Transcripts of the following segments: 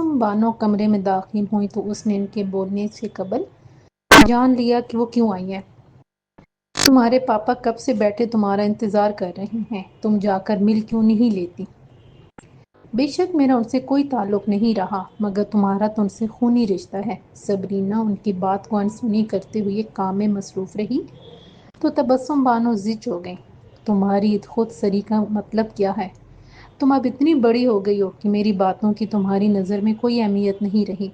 تبسم بانو کمرے میں داخل ہوئی تو اس نے ان کے بولنے سے قبل جان لیا کہ وہ کیوں آئی ہیں۔ تمہارے پاپا کب سے بیٹھے تمہارا انتظار کر رہے ہیں، تم جا کر مل کیوں نہیں لیتی؟ بے شک میرا ان سے کوئی تعلق نہیں رہا، مگر تمہارا تو ان سے خونی رشتہ ہے۔ صبرینا ان کی بات کو انسنی کرتے ہوئے کام میں مصروف رہی تو تبسم بانو زچ ہو گئی۔ تمہاری خود سری کا مطلب کیا ہے؟ تم اب اتنی بڑی ہو گئی ہو کہ میری باتوں کی تمہاری نظر میں کوئی اہمیت نہیں رہی۔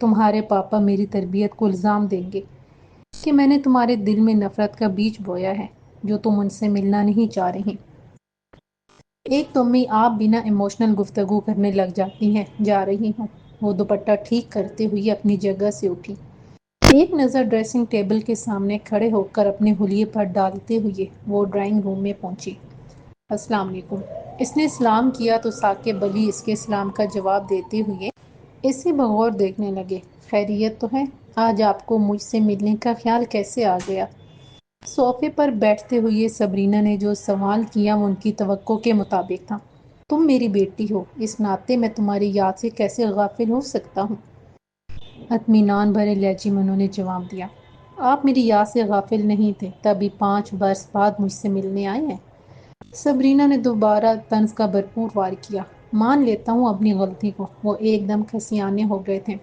تمہارے پاپا میری تربیت کو الزام دیں گے کہ میں نے تمہارے دل میں نفرت کا بیج بویا ہے، جو تم ان سے ملنا نہیں چاہ رہی۔ ایک تو امی آپ بنا ایموشنل گفتگو کرنے لگ جاتی ہیں، جا رہی ہوں۔ وہ دوپٹہ ٹھیک کرتے ہوئے اپنی جگہ سے اٹھی، ایک نظر ڈریسنگ ٹیبل کے سامنے کھڑے ہو کر اپنے حلیے پر ڈالتے ہوئے وہ ڈرائنگ روم میں پہنچی۔ السلام علیکم۔ اس نے سلام کیا تو ثاقب علی اس کے سلام کا جواب دیتے ہوئے اسے بغور دیکھنے لگے۔ خیریت تو ہے؟ آج آپ کو مجھ سے ملنے کا خیال کیسے آ گیا؟ صوفے پر بیٹھتے ہوئے صبرینا نے جو سوال کیا وہ ان کی توقع کے مطابق تھا۔ تم میری بیٹی ہو، اس ناطے میں تمہاری یاد سے کیسے غافل ہو سکتا ہوں؟ اطمینان بھرے لہجے میں انہوں نے جواب دیا، آپ میری یاد سے غافل نہیں تھے، تبھی 5 برس بعد مجھ سے ملنے آئے ہیں۔ صبرینا نے دوبارہ طنز کا بھرپور وار کیا، مان لیتا ہوں اپنی غلطی کو۔ وہ ایک دم کھسیانے ہو گئے تھے۔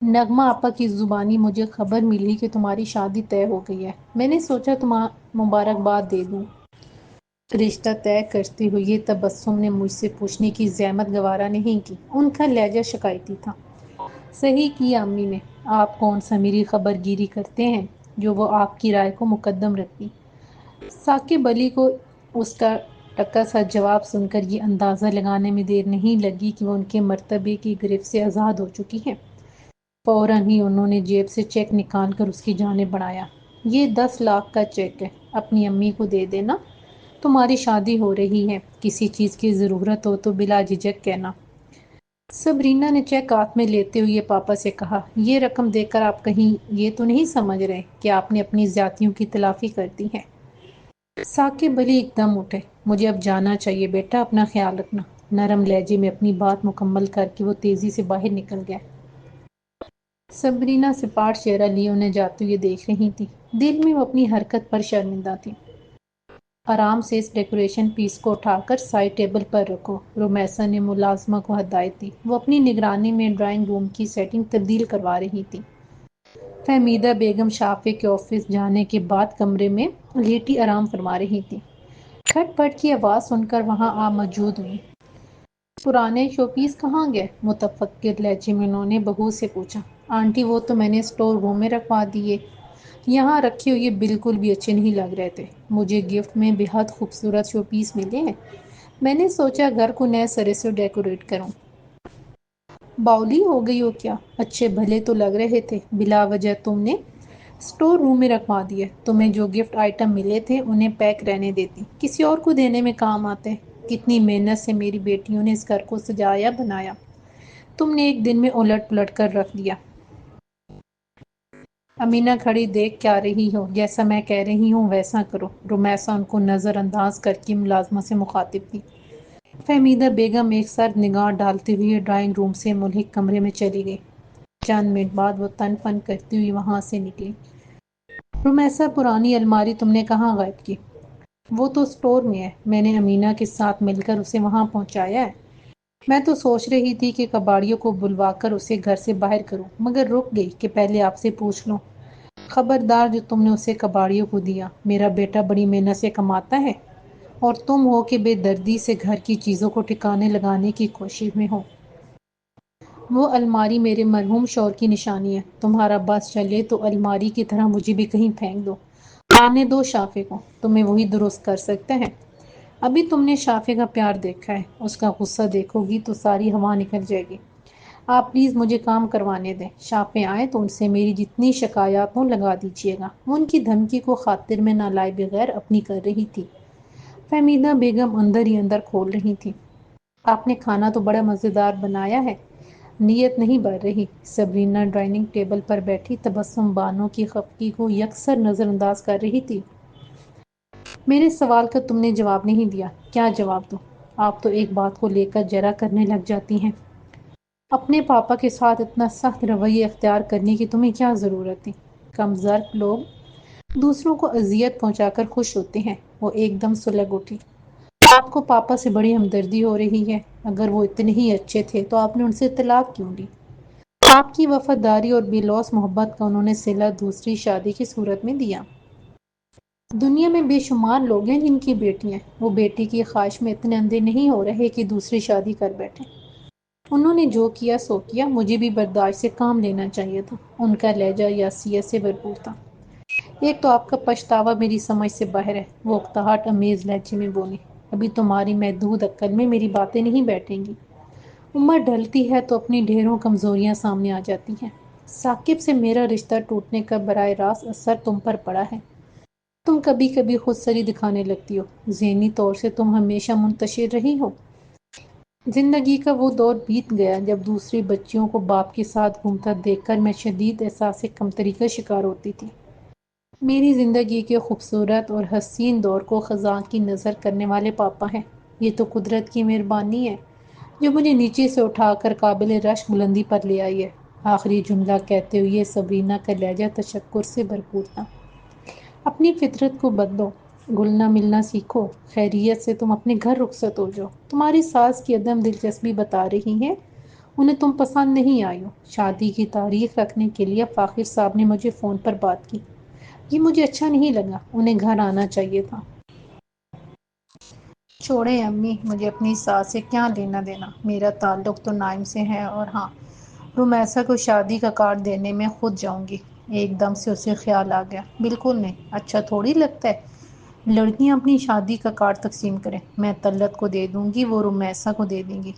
نغمہ آپا کی زبانی مجھے خبر ملی کہ تمہاری شادی طے ہو گئی ہے، میں نے سوچا مبارکباد دے دوں۔ رشتہ طے کرتے ہوئے تبسم نے مجھ سے پوچھنے کی زحمت گوارا نہیں کی۔ ان کا لہجہ شکایتی تھا۔ صحیح کیا امی نے، آپ کون سا میری خبر گیری کرتے ہیں جو وہ آپ کی رائے کو مقدم رکھتی؟ ثاقب علی کو اس کا ٹکا سا جواب سن کر یہ اندازہ لگانے میں دیر نہیں لگی کہ وہ ان کے مرتبے کی گرفت سے آزاد ہو چکی ہیں۔ فوراً ہی انہوں نے جیب سے چیک نکال کر اس کی جانب بڑھایا، یہ 10 لاکھ کا چیک ہے، اپنی امی کو دے دینا، تمہاری شادی ہو رہی ہے، کسی چیز کی ضرورت ہو تو بلا جھجک کہنا۔ صبرینا نے چیک ہاتھ میں لیتے ہوئے پاپا سے کہا، یہ رقم دے کر آپ کہیں یہ تو نہیں سمجھ رہے کہ آپ نے اپنی زیادتیوں کی تلافی کر دی ہے؟ ثاقب علی ایک دم اٹھے، مجھے اب جانا چاہیے بیٹا، اپنا خیال رکھنا۔ نرم لہجے میں اپنی بات مکمل کر کے وہ تیزی سے باہر نکل گئے۔ صبرینا سپاٹ چہرہ لیے انہیں جاتے ہوئے دیکھ رہی تھی، دل میں وہ اپنی حرکت پر شرمندہ تھی۔ آرام سے اس ڈیکوریشن پیس کو اٹھا کر سائڈ ٹیبل پر رکھو، رومیسا نے ملازمہ کو ہدایت دی۔ وہ اپنی نگرانی میں ڈرائنگ روم کی سیٹنگ تبدیل کروا رہی تھی۔ فہمیدہ بیگم شافع کے آفس جانے کے بعد کمرے میں لیٹی آرام فرما رہی تھی۔ کھٹ پٹ کی آواز سن کر وہاں آ موجود ہوئی۔ پرانے شو پیس کہاں گئے؟ متفکر لہجے میں انہوں نے بہو سے پوچھا۔ آنٹی وہ تو میں نے اسٹور روم میں رکھوا دیے، یہاں رکھے ہوئے بالکل بھی اچھے نہیں لگ رہے تھے، مجھے گفٹ میں بے حد خوبصورت شو پیس ملے ہیں، میں نے سوچا گھر کو نئے سرے سے ڈیکوریٹ کروں۔ باؤلی ہو گئی ہو کیا؟ اچھے بھلے تو لگ رہے تھے، بلا وجہ تم نے اسٹور روم میں رکھوا دیے، تمہیں جو گفٹ آئٹم ملے تھے انہیں پیک رہنے دیتی، کسی اور کو دینے میں کام آتے۔ کتنی محنت سے میری بیٹیوں نے اس گھر کو سجایا بنایا، تم نے ایک دن میں الٹ پلٹ کر رکھ دیا۔ امینہ کھڑی دیکھ کیا رہی ہو، جیسا میں کہہ رہی ہوں ویسا کرو۔ رومیسا ان کو نظر انداز کر کے ملازمہ سے مخاطب تھی۔ فہمیدہ بیگم ایک سر نگاہ ڈالتے ہوئے ڈرائنگ روم سے ملحق کمرے میں چلی گئی۔ چند منٹ بعد وہ تن فن کرتی ہوئی وہاں سے نکلی۔ رومیسا پرانی الماری تم نے کہاں غائب کی؟ وہ تو اسٹور میں ہے، میں نے امینہ کے ساتھ مل کر اسے وہاں پہنچایا ہے۔ میں تو سوچ رہی تھی کہ کباڑیوں کو بلوا کر اسے گھر سے باہر کروں، مگر رک گئی کہ پہلے آپ سے پوچھ لوں۔ خبردار جو تم نے اسے کباڑیوں کو دیا، میرا بیٹا بڑی محنت سے کماتا ہے اور تم ہو کہ بے دردی سے گھر کی چیزوں کو ٹھکانے لگانے کی کوشش میں ہو۔ وہ الماری میرے مرحوم شوہر کی نشانی ہے، تمہارا بس چلے تو الماری کی طرح مجھے بھی کہیں پھینک دو، آنے دو شافع کو، تمہیں وہی درست کر سکتے ہیں۔ ابھی تم نے شافع کا پیار دیکھا ہے، اس کا غصہ دیکھو گی تو ساری ہوا نکل جائے گی۔ آپ پلیز مجھے کام کروانے دیں، شافع آئیں تو ان سے میری جتنی شکایات ہوں لگا دیجیے گا۔ وہ ان کی دھمکی کو خاطر میں نہ لائے بغیر اپنی کر رہی تھی۔ فہمیدہ بیگم اندر ہی اندر کھول رہی تھی، آپ نے کھانا تو بڑا مزیدار بنایا ہے، نیت نہیں بڑھ رہی۔ صبرینا ڈائننگ ٹیبل پر بیٹھی تبسم بانو کی خفگی کو یکسر نظر انداز کر رہی تھی۔ میرے سوال کا تم نے جواب نہیں دیا، کیا جواب دوں؟ آپ تو ایک بات کو لے کر جرا کرنے لگ جاتی ہیں۔ اپنے پاپا کے ساتھ اتنا سخت رویہ اختیار کرنے کی تمہیں کیا ضرورت تھی؟ کم ظرف لوگ دوسروں کو اذیت پہنچا کر خوش ہوتے ہیں۔ وہ ایک دم سلگ اٹھی۔ آپ کو پاپا سے بڑی ہمدردی ہو رہی ہے۔ اگر وہ اتنے ہی اچھے تھے تو آپ نے ان سے طلاق کیوں لی؟ آپ کی وفاداری اور بے لوث محبت کا انہوں نے صلہ دوسری شادی کی صورت میں دیا۔ دنیا میں بے شمار لوگ ہیں جن کی بیٹیاں وہ بیٹی کی خواہش میں اتنے اندھے نہیں ہو رہے کہ دوسری شادی کر بیٹھے۔ انہوں نے جو کیا سو کیا، مجھے بھی برداشت سے کام لینا چاہیے تھا۔ ان کا لہجہ یاسیت سے بھرپور تھا۔ ایک تو آپ کا پچھتاوا میری سمجھ سے باہر ہے، وہ اکتاہٹ امیز لہجے میں بولی۔ ابھی تمہاری محدود عقل میں میری باتیں نہیں بیٹھیں گی۔ عمر ڈھلتی ہے تو اپنی ڈھیروں کمزوریاں سامنے آ جاتی ہیں۔ ثاقب سے میرا رشتہ ٹوٹنے کا براہ راست اثر تم پر پڑا ہے۔ تم کبھی کبھی خود سری دکھانے لگتی ہو۔ ذہنی طور سے تم ہمیشہ منتشر رہی ہو۔ زندگی کا وہ دور بیت گیا جب دوسری بچیوں کو باپ کے ساتھ گھومتا دیکھ کر میں شدید احساس کمتری کا شکار ہوتی تھی۔ میری زندگی کے خوبصورت اور حسین دور کو خزاں کی نظر کرنے والے پاپا ہیں۔ یہ تو قدرت کی مہربانی ہے جو مجھے نیچے سے اٹھا کر قابل رشک بلندی پر لے آئی ہے۔ آخری جملہ کہتے ہوئے سبرینا کا لہجہ تشکر سے بھرپور تھا۔ اپنی فطرت کو بدلو، گھلنا ملنا سیکھو۔ خیریت سے تم اپنے گھر رخصت ہو جاؤ۔ تمہاری ساس کی عدم دلچسپی بتا رہی ہیں انہیں تم پسند نہیں آئی ہو۔ شادی کی تاریخ رکھنے کے لیے فاخر صاحب نے مجھے فون پر بات کی۔ یہ مجھے اچھا نہیں لگا۔ انہیں گھر آنا چاہیے تھا۔ چھوڑیں امی، مجھے اپنی ساس سے کیا لینا دینا۔ میرا تعلق تو نائم سے ہے، اور ہاں، رومیسا کو شادی کا کارڈ دینے میں خود جاؤں گی۔ ایک دم سے اسے خیال آ گیا۔ بالکل نہیں، اچھا تھوڑی لگتا ہے لڑکیاں اپنی شادی کا کارڈ تقسیم کریں۔ میں طلعت کو دے دوں گی، وہ رومیسا کو دے دیں گی۔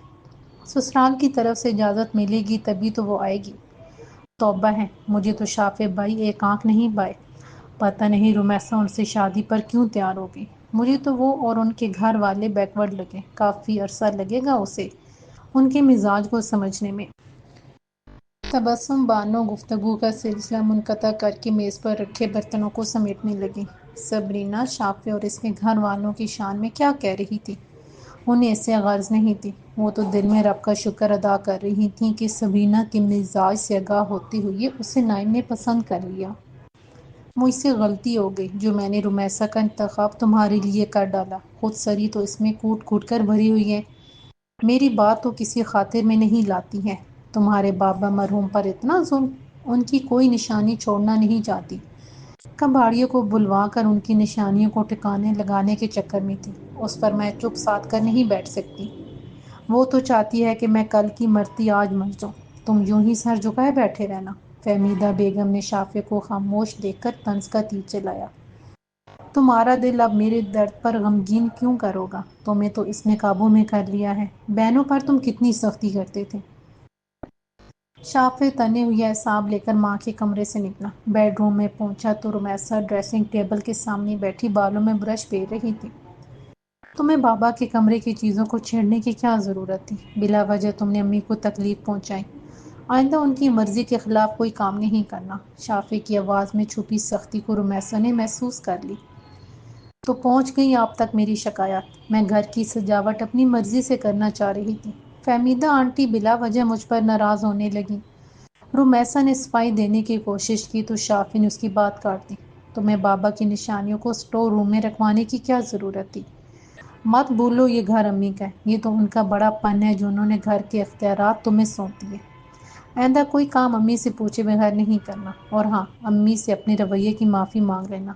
سسرال کی طرف سے اجازت ملے گی تبھی تو وہ آئے گی۔ توبہ ہے، مجھے تو شافع بھائی ایک آنکھ نہیں بائے۔ پتہ نہیں رومیسا ان سے شادی پر کیوں تیار ہوگی۔ مجھے تو وہ اور ان کے گھر والے بیکورڈ لگے۔ کافی عرصہ لگے گا اسے ان کے مزاج کو سمجھنے میں۔ تبسم بانو گفتگو کا سلسلہ منقطع کر کے میز پر رکھے برتنوں کو سمیٹنے لگی۔ سبرینا شافع اور اس کے گھر والوں کی شان میں کیا کہہ رہی تھی؟ انہیں اس سے غرض نہیں تھی۔ وہ تو دل میں رب کا شکر ادا کر رہی تھیں کہ سبرینا کے مزاج سے آگاہ ہوتے ہوئے اسے نائم نے پسند کر لیا۔ مجھ سے غلطی ہو گئی جو میں نے رومیسا کا انتخاب تمہارے لیے کر ڈالا۔ خود سری تو اس میں کوٹ کوٹ کر بھری ہوئی ہے۔ میری بات تو کسی خاطر میں نہیں لاتی ہے۔ تمہارے بابا مرحوم پر اتنا ظلم، ان کی کوئی نشانی چھوڑنا نہیں چاہتی۔ کباڑیوں کو بلوا کر ان کی نشانیوں کو ٹھکانے لگانے کے چکر میں تھی۔ اس پر میں چپ سادھ کر نہیں بیٹھ سکتی۔ وہ تو چاہتی ہے کہ میں کل کی مرتی آج مر جاؤں، تم یوں ہی سر جھکائے بیٹھے رہنا۔ فہمیدہ بیگم نے شافع کو خاموش دیکھ کر طنز کا تیر چلایا۔ تمہارا دل اب میرے درد پر غمگین کیوں کرو گا؟ تمہیں تو اس نے قابو میں کر لیا ہے۔ بہنوں پر تم کتنی سختی کرتے تھے۔ شافع تنے ہوئے اعصاب لے کر ماں کے کمرے سے نکلا۔ بیڈ روم میں پہنچا تو رومیسا ڈریسنگ ٹیبل کے سامنے بیٹھی بالوں میں برش پھیر رہی تھی۔ تمہیں بابا کے کمرے کی چیزوں کو چھیڑنے کی کیا ضرورت تھی؟ بلا وجہ تم نے امی کو تکلیف پہنچائی۔ آئندہ ان کی مرضی کے خلاف کوئی کام نہیں کرنا۔ شافع کی آواز میں چھپی سختی کو رومیسا نے محسوس کر لی۔ تو پہنچ گئی آپ تک میری شکایات؟ میں گھر کی سجاوٹ اپنی مرضی سے کرنا چاہ رہی تھی۔ فہمیدہ آنٹی بلا وجہ مجھ پر ناراض ہونے لگی۔ رومیسا نے صفائی دینے کی کوشش کی تو شافع نے اس کی بات کاٹ دی۔ تمہیں بابا کی نشانیوں کو اسٹور روم میں رکھوانے کی کیا ضرورت تھی؟ مت بھولو یہ گھر امی کا ہے۔ یہ تو ان کا بڑا پن ہے جو انہوں نے گھر کے اختیارات تمہیں سونپ دیے۔ آئندہ کوئی کام امی سے پوچھے بغیر نہیں کرنا، اور ہاں، امی سے اپنے رویے کی معافی مانگ لینا۔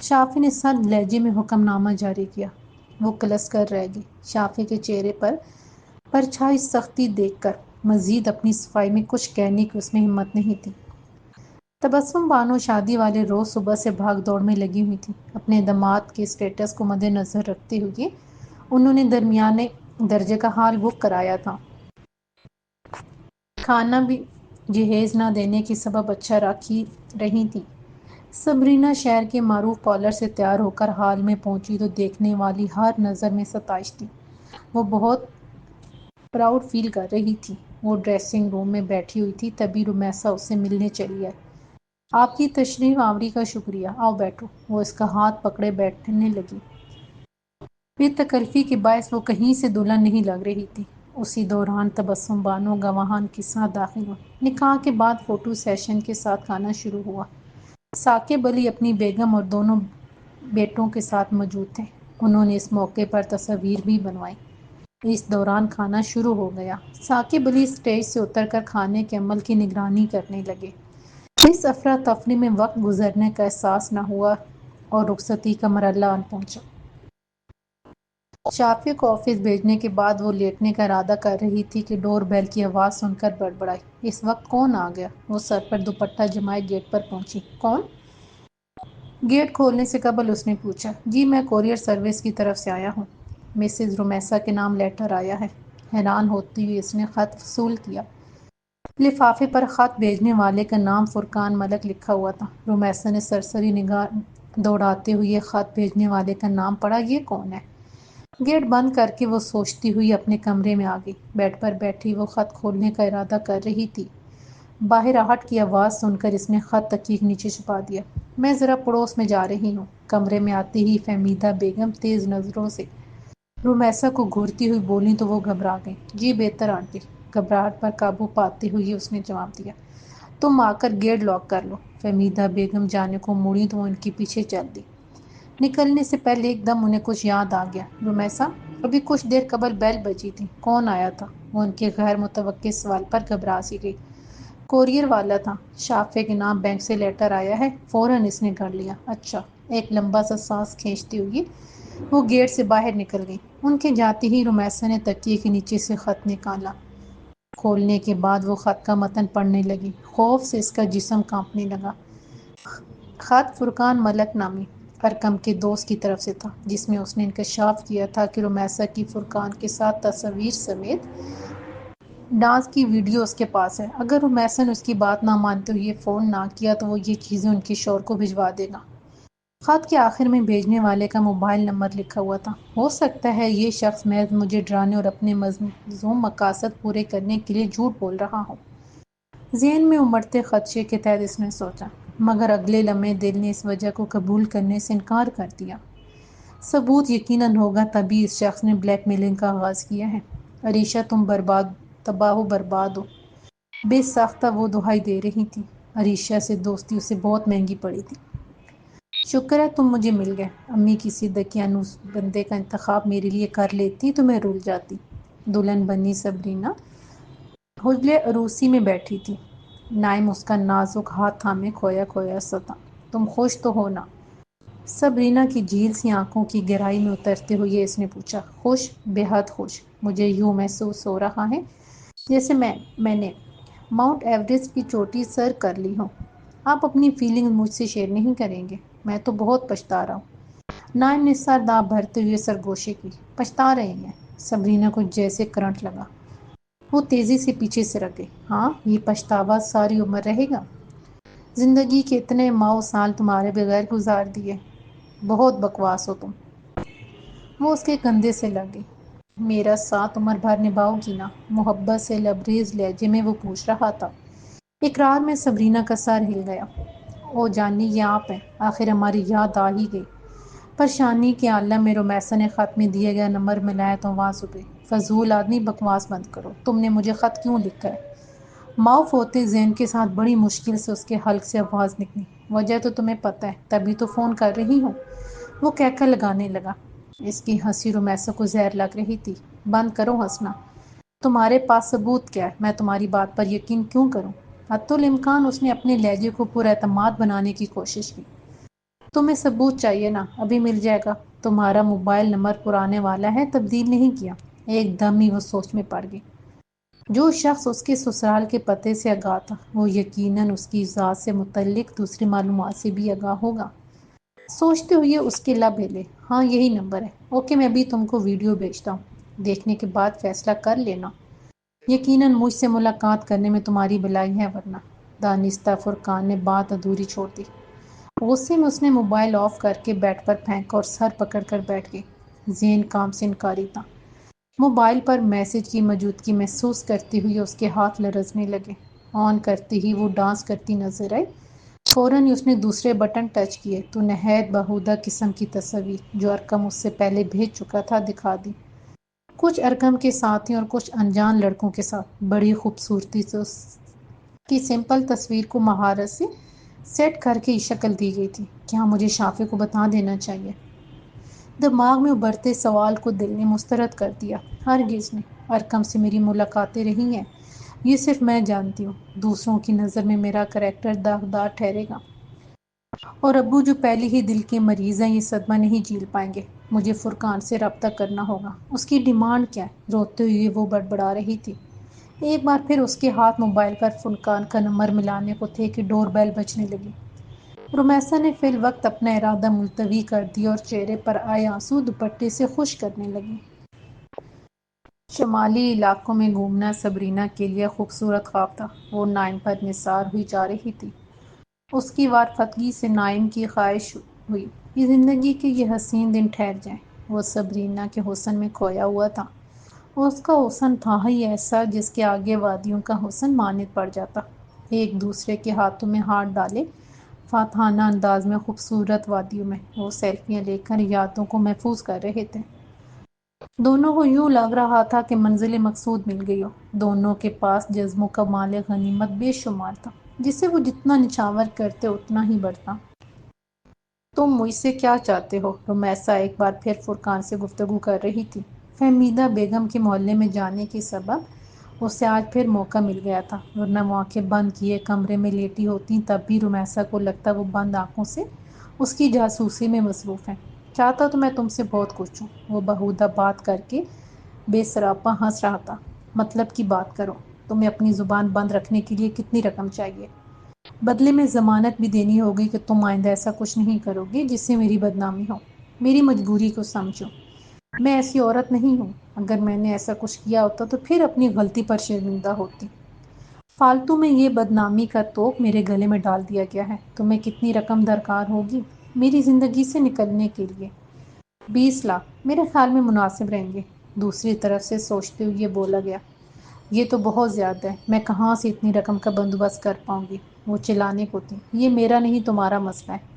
شافع نے سرد لہجے میں حکم نامہ جاری کیا۔ وہ کلس کر رہ گئی۔ شافع کے چہرے پر پرچھائی سختی دیکھ کر مزید اپنی صفائی میں کچھ کہنے کی اس میں ہمت نہیں تھی۔ تبسم بانو شادی والے روز صبح سے بھاگ دوڑ میں لگی ہوئی تھی۔ اپنے داماد کے اسٹیٹس کو مد نظر رکھتے ہوئے انہوں نے درمیانے درجے کا ہال بک کرایا تھا۔ کھانا بھی جہیز نہ دینے کی سبب اچھا رکھی رہی تھی۔ سبرینا شہر کے معروف پارلر سے تیار ہو کر ہال میں پہنچی تو دیکھنے والی ہر نظر میں ستائش تھی۔ وہ بہت پراؤڈ فیل کر رہی تھی۔ وہ ڈریسنگ روم میں بیٹھی ہوئی تھی، تبھی رومیسا اس سے ملنے چلی آئی۔ آپ کی تشریف آوری کا شکریہ، آؤ بیٹھو۔ وہ اس کا ہاتھ پکڑے بیٹھنے لگی۔ بے تکلفی کے باعث وہ کہیں سے دلہن نہیں لگ رہی تھی۔ اسی دوران تبسم بانو گواہان کے ساتھ داخل ہوئی۔ نکاح کے بعد فوٹو سیشن کے ساتھ کھانا شروع ہوا۔ ثاقب علی اپنی بیگم اور دونوں بیٹوں کے ساتھ موجود تھے۔ انہوں نے اس موقع پر تصاویر بھی بنوائی۔ اس دوران کھانا شروع ہو گیا۔ ثاقب علی اسٹیج سے اتر کر کھانے کے عمل کی نگرانی کرنے لگے۔ اس افراتفری میں وقت گزرنے کا احساس نہ ہوا اور رخصتی کا مرحلہ آن پہنچا۔ شافیہ کو آفس بھیجنے کے بعد وہ لیٹنے کا ارادہ کر رہی تھی کہ ڈور بیل کی آواز سن کر بڑبڑائی، اس وقت کون آ گیا؟ وہ سر پر دوپٹہ جمائے گیٹ پر پہنچی۔ کون؟ گیٹ کھولنے سے قبل اس نے پوچھا۔ جی میں کورئیر سروس کی طرف سے آیا ہوں، مسز رومیسا کے نام لیٹر آیا ہے۔ حیران ہوتی ہوئی اس نے خط وصول کیا۔ لفافے پر خط بھیجنے والے کا نام فرقان ملک لکھا ہوا تھا۔ رومیسا نے سرسری نگاہ دوڑاتے ہوئے خط بھیجنے والے کا نام پڑھا۔ یہ کون ہے؟ گیٹ بند کر کے وہ سوچتی ہوئی اپنے کمرے میں آ گئی۔ بیڈ پر بیٹھی وہ خط کھولنے کا ارادہ کر رہی تھی۔ باہر آہٹ کی آواز سن کر اس نے خط تکیے کے نیچے چھپا دیا۔ میں ذرا پڑوس میں جا رہی ہوں۔ کمرے میں آتے ہی فہمیدہ بیگم تیز نظروں سے رومیسا کو گھورتی ہوئی بولیں تو وہ گھبرا گئی۔ جی بہتر آنٹی، گھبراہٹ پر قابو پاتے ہوئے اس نے جواب دیا۔ تم آ کر گیٹ لاک کر لو۔ فہمیدہ بیگم جانے کو مڑی تو وہ ان کے پیچھے چل دی۔ نکلنے سے پہلے ایک دم انہیں کچھ یاد آ گیا۔ رومیسا، ابھی کچھ دیر قبل بیل بجی تھی، کون آیا تھا؟ وہ ان کے غیر متوقع سوال پر گھبرا سی گئی۔ کورئیر والا تھا، شافیہ کے نام بینک سے لیٹر آیا ہے، فوراً اس نے گھڑ لیا۔ اچھا۔ ایک لمبا سا سانس کھینچتے ہوئے وہ گیٹ سے باہر نکل گئی۔ ان کے جاتے ہی رومیسا نے تکیے کے نیچے سے خط نکالا۔ کھولنے کے بعد وہ خط کا متن پڑھنے لگی۔ خوف سے اس کا جسم کانپنے لگا۔ خط فرقان ملک نامی ارقم کے دوست کی طرف سے تھا، جس میں اس نے انکشاف کیا تھا کہ رومیسا کی فرقان کے ساتھ تصاویر سمیت ڈانس کی ویڈیو اس کے پاس ہے۔ اگر رومیسا نے اس کی بات نہ مانتے ہوئے فون نہ کیا تو وہ یہ چیزیں ان کے شوہر کو بھجوا دے گا۔ خط کے آخر میں بھیجنے والے کا موبائل نمبر لکھا ہوا تھا۔ ہو سکتا ہے یہ شخص محض مجھے ڈرانے اور اپنے مذموم مقاصد پورے کرنے کے لیے جھوٹ بول رہا ہو۔ ذہن میں امڑتے خدشے کے تحت اس نے سوچا، مگر اگلے لمحے دل نے اس وجہ کو قبول کرنے سے انکار کر دیا۔ ثبوت یقیناً ہوگا تبھی اس شخص نے بلیک میلنگ کا آغاز کیا ہے۔ عریشہ تم تباہ و برباد ہو، بے ساختہ وہ دہائی دے رہی تھی۔ عریشہ سے دوستی اسے بہت مہنگی پڑی تھی۔ شکر ہے تم مجھے مل گئے۔ امی کسی دقیانوس بندے کا انتخاب میرے لیے کر لیتی تو میں رول جاتی۔ دلہن بنی صبرینہ حجلے عروسی میں بیٹھی تھی۔ نائم اس کا نازک ہاتھ تھامے کھویا کھویا سا تھا۔ تم خوش تو ہو نا؟ صبرینہ کی جھیل سی آنکھوں کی گہرائی میں اترتے ہوئے اس نے پوچھا۔ خوش، بے حد خوش۔ مجھے یوں محسوس ہو رہا ہے جیسے میں نے ماؤنٹ ایوریسٹ کی چوٹی سر کر لی ہو۔ آپ اپنی فیلنگ مجھ سے شیئر نہیں کریں گے؟ میں تو بہت پچھتا رہا ہوں۔ نائم نے سر داب بھرتے ہوئے سرگوشی کی۔ پچھتا رہے ہیں؟ صبرینہ کو جیسے کرنٹ لگا۔ وہ تیزی سے پیچھے سرک گئی۔ ہاں، یہ پچھتاوا ساری عمر رہے گا۔ زندگی کے اتنے ماہ و سال تمہارے بغیر گزار دیے۔ بہت بکواس ہو تم۔ وہ اس کے کندھے سے لگ گئی۔ میرا ساتھ عمر بھر نبھاؤ گی نا؟ محبت سے لبریز لہجے میں وہ پوچھ رہا تھا۔ اقرار میں صبرینہ کا سر ہل گیا۔ او جانی، یہ آپ ہیں؟ آخر ہماری یاد آ ہی گئی۔ پریشانی کے عالم میں رومیسا نے خط میں دیا گیا نمبر ملایا تو آواز اٹھی۔ فضول آدمی، بکواس بند کرو۔ تم نے مجھے خط کیوں لکھا ہے؟ معاف ہوتے ذہن کے ساتھ بڑی مشکل سے اس کے حلق سے آواز نکلی۔ وجہ تو تمہیں پتہ ہے، تبھی تو فون کر رہی ہوں۔ وہ کہکہ لگانے لگا۔ اس کی ہنسی رومیسا کو زہر لگ رہی تھی۔ بند کرو ہنسنا۔ تمہارے پاس ثبوت کیا ہے؟ میں تمہاری بات پر یقین کیوں کروں؟ حتی الامکان اس نے اپنے لہجے کو پر اعتماد بنانے کی کوشش کی۔ تمہیں ثبوت چاہیے نا؟ ابھی مل جائے گا۔ تمہارا موبائل نمبر پرانے والا ہے، تبدیل نہیں کیا۔ ایک دم ہی وہ سوچ میں پڑ گئی۔ جو شخص اس کے سسرال کے پتے سے آگاہ تھا، وہ یقیناً اس کی ذات سے متعلق دوسری معلومات سے بھی آگاہ ہوگا۔ سوچتے ہوئے اس کے لب ہلے۔ ہاں، یہی نمبر ہے۔ اوکے، میں بھی تم کو ویڈیو بھیجتا ہوں، دیکھنے کے بعد فیصلہ کر لینا۔ یقیناً مجھ سے ملاقات کرنے میں تمہاری بھلائی ہے، ورنہ۔ دانستہ فرقان نے بات ادھوری چھوڑ دی۔ غصے میں اس نے موبائل آف کر کے بیڈ پر پھینکا اور سر پکڑ کر بیٹھ گئی۔ ذہن کام سے انکاری تھا۔ موبائل پر میسج کی موجودگی محسوس کرتے ہوئے اس کے ہاتھ لرزنے لگے۔ آن کرتے ہی وہ ڈانس کرتی نظر آئی۔ فوراً ہی اس نے دوسرے بٹن ٹچ کیے تو نہایت بیہودہ قسم کی تصاویر جو ارقم اس سے پہلے بھیج چکا تھا دکھا دی۔ کچھ ارقم کے ساتھ اور کچھ انجان لڑکوں کے ساتھ بڑی خوبصورتی سے اس کی سمپل تصویر کو مہارت سے سیٹ کر کے شکل دی گئی تھی۔ کیا مجھے شافی کو بتا دینا چاہیے؟ دماغ میں ابھرتے سوال کو دل نے مسترد کر دیا۔ ہرگز نہیں، ارقم سے میری ملاقاتیں رہی ہیں، یہ صرف میں جانتی ہوں۔ دوسروں کی نظر میں میرا کریکٹر داغدار ٹھہرے گا، اور ابو جو پہلے ہی دل کے مریض ہیں یہ صدمہ نہیں جھیل پائیں گے۔ مجھے فرقان سے رابطہ کرنا ہوگا۔ اس کی ڈیمانڈ کیا ہے؟ روتے ہوئے وہ بڑبڑا رہی تھی۔ ایک بار پھر اس کے ہاتھ موبائل پر فرقان کا نمبر ملانے کو تھے کہ ڈور بیل بجنے لگی۔ رمیسا نے فی الوقت اپنا ارادہ ملتوی کر دیا اور چہرے پر آئے آنسو دوپٹے سے خشک کرنے لگی۔ شمالی علاقوں میں گھومنا سبرینا کے لیے خوبصورت خواب تھا۔ وہ نائم پر نثار ہوئی جا رہی تھی۔ اس کی وارفتگی سے نائم کی خواہش ہوئی کہ زندگی کے یہ حسین دن ٹھہر جائیں۔ وہ سبرینا کے حسن میں کھویا ہوا تھا۔ اس کا حسن تھا ہی ایسا جس کے آگے وادیوں کا حسن مانند پڑ جاتا۔ ایک دوسرے کے ہاتھوں میں ہاتھ ڈالے فاتحانہ انداز میں خوبصورت وادیوں میں وہ سیلفیاں لے کر یادوں کو محفوظ کر رہے تھے۔ دونوں کو یوں لگ رہا تھا کہ منزل مقصود مل گئی ہو۔ دونوں کے پاس جذبوں کا مال غنیمت بے شمار تھا، جسے وہ جتنا نچھاور کرتے اتنا ہی بڑھتا۔ تم مجھ سے کیا چاہتے ہو؟ رمیسا ایک بار پھر فرقان سے گفتگو کر رہی تھی۔ فہمیدہ بیگم کے محلے میں جانے کے سبب اسے آج پھر موقع مل گیا تھا، ورنہ وہ آنکھیں بند کیے کمرے میں لیٹی ہوتی تب بھی رمیسا کو لگتا وہ بند آنکھوں سے اس کی جاسوسی میں مصروف ہیں۔ چاہتا تو میں تم سے بہت کچھ ہوں۔ وہ بہودہ بات کر کے بے سراپا ہنس رہا تھا۔ مطلب کی بات کرو۔ تمہیں اپنی زبان بند رکھنے کے لیے کتنی رقم چاہیے؟ بدلے میں ضمانت بھی دینی ہوگی کہ تم آئندہ ایسا کچھ نہیں کرو گی جس سے میری بدنامی ہو۔ میری مجبوری کو سمجھو۔ میں ایسی عورت نہیں ہوں۔ اگر میں نے ایسا کچھ کیا ہوتا تو پھر اپنی غلطی پر شرمندہ ہوتی۔ فالتو میں یہ بدنامی کا توق میرے گلے میں ڈال دیا گیا ہے۔ تمہیں کتنی رقم درکار ہوگی میری زندگی سے نکلنے کے لیے؟ 20 لاکھ میرے خیال میں مناسب رہیں گے۔ دوسری طرف سے سوچتے ہوئے بولا گیا۔ یہ تو بہت زیادہ ہے، میں کہاں سے اتنی رقم کا بندوبست کر پاؤں گی؟ وہ چلانے کو تھی۔ یہ میرا نہیں تمہارا مسئلہ ہے،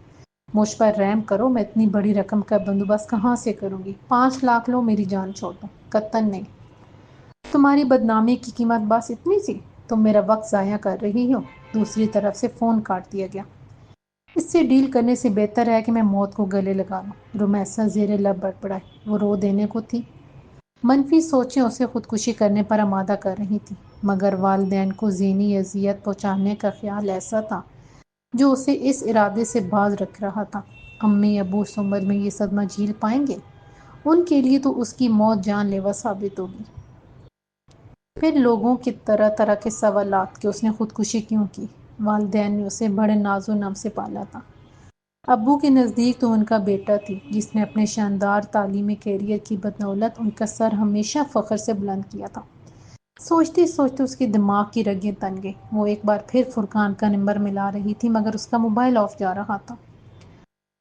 مجھ پر رحم کرو، میں اتنی بڑی رقم کا بندوبست کہاں سے کروں گی؟ 5 لاکھ لو، میری جان چھوڑ دو۔ قطعاً نہیں۔ تمہاری بدنامی کی قیمت بس اتنی سی؟ تم میرا وقت ضائع کر رہی ہو۔ دوسری طرف سے فون کاٹ دیا گیا۔ اس سے ڈیل کرنے سے بہتر ہے کہ میں موت کو گلے لگا لوں۔ رمیسا زیر لب بڑبڑائی۔ وہ رو دینے کو تھی۔ منفی سوچیں اسے خودکشی کرنے پر آمادہ کر رہی تھیں، مگر والدین کو ذہنی اذیت پہنچانے کا خیال ایسا تھا جو اسے اس ارادے سے باز رکھ رہا تھا۔ امی ابو اس عمر میں یہ صدمہ جھیل پائیں گے؟ ان کے لیے تو اس کی موت جان لیوا ثابت ہوگی۔ پھر لوگوں کے طرح طرح کے سوالات کہ اس نے خودکشی کیوں کی۔ والدین نے اسے بڑے ناز و نم سے پالا تھا۔ ابو کے نزدیک تو ان کا بیٹا تھی جس نے اپنے شاندار تعلیمی کیریئر کی بدولت ان کا سر ہمیشہ فخر سے بلند کیا تھا۔ سوچتے سوچتے اس کے دماغ کی رگیں تن گئی۔ وہ ایک بار پھر فرقان کا نمبر ملا رہی تھی مگر اس کا موبائل آف جا رہا تھا۔